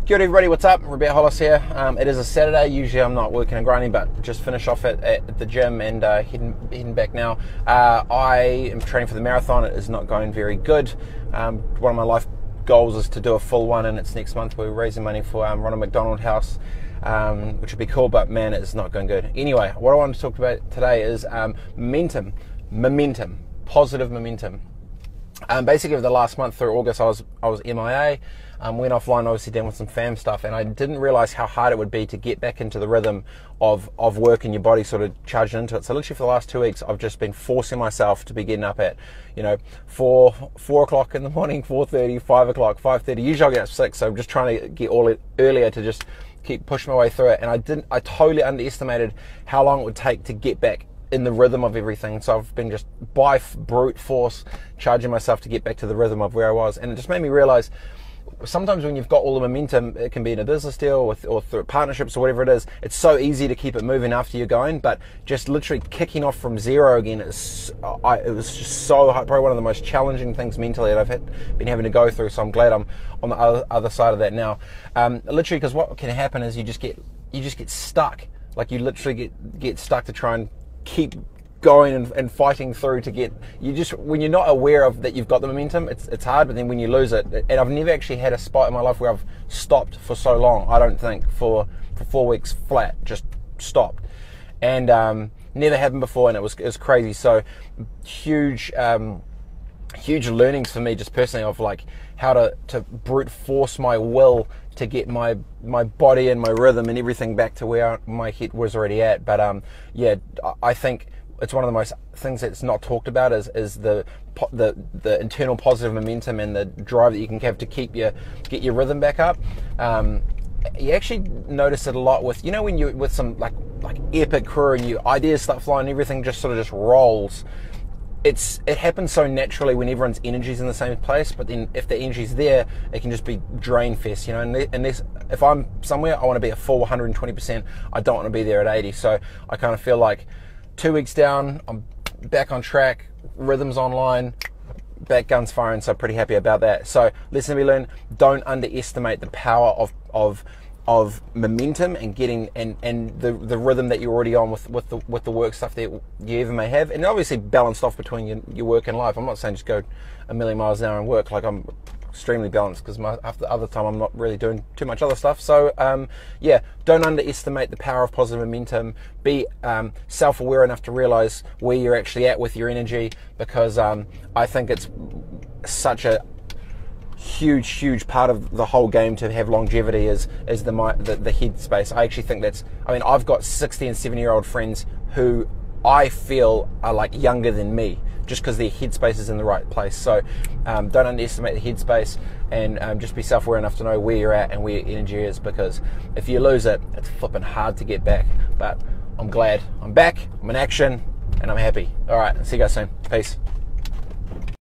Kia ora everybody, what's up? Robett Hollis here. It is a Saturday. Usually I'm not working and grinding, but just finished off at the gym and heading back now. I am training for the marathon. It is not going very good. One of my life goals is to do a full one, and it's next month. We're raising money for Ronald McDonald House, which would be cool, but man, it's not going good. Anyway, what I want to talk about today is momentum, positive momentum. Basically, over the last month through August, I was MIA. Went offline, obviously dealing with some fam stuff, and I didn't realise how hard it would be to get back into the rhythm of work and your body sort of charging into it. So literally for the last 2 weeks, I've just been forcing myself to be getting up at, 4 o'clock in the morning, 4:30, 5 o'clock, 5:30. Usually I get up 6, so I'm just trying to get all it earlier to just keep pushing my way through it. And I totally underestimated how long it would take to get back in the rhythm of everything. So I've been just by brute force charging myself to get back to the rhythm of where I was. And it just made me realise sometimes when you've got all the momentum, it can be in a business deal or through partnerships or whatever it is, it's so easy to keep it moving after you're going, but just literally kicking off from zero again, it was just so hard, probably one of the most challenging things mentally that I've been having to go through, so I'm glad I'm on the other side of that now. Literally, because what can happen is you just get stuck. Like you literally get stuck to try and keep going and fighting through to get, when you're not aware of that you've got the momentum, it's hard, but then when you lose it, and I've never actually had a spot in my life where I've stopped for so long, I don't think, for 4 weeks flat, just stopped, and never happened before, and it was crazy. So huge learnings for me just personally of like how to brute force my will to get my body and my rhythm and everything back to where my head was already at. But yeah, I think it's one of the most things that's not talked about is the internal positive momentum and the drive that you can have to get your rhythm back up. You actually notice it a lot with, when you're with some like epic crew and your ideas start flying, everything just sort of just rolls. It happens so naturally when everyone's energy's in the same place, but then if the energy's there, it can just be drain fest, unless if I'm somewhere, I want to be at full 120%, I don't want to be there at 80. So I kind of feel like 2 weeks down, I'm back on track, rhythm's online, back guns firing, so pretty happy about that. So lesson we learned, don't underestimate the power of momentum and getting and the rhythm that you're already on with the work stuff that you even may have, and obviously balanced off between your work and life. I'm not saying just go a million miles an hour and work, like I'm extremely balanced because after the other time I'm not really doing too much other stuff. So yeah, don't underestimate the power of positive momentum. Be self-aware enough to realize where you're actually at with your energy, because I think it's such a huge part of the whole game to have longevity is the head space. I actually think I've got 60 and 70-year-old friends who I feel are like younger than me, just because their headspace is in the right place. So don't underestimate the headspace, and just be self-aware enough to know where you're at and where your energy is, because if you lose it, it's flipping hard to get back. But I'm glad I'm back, I'm in action, and I'm happy. All right, see you guys soon. Peace.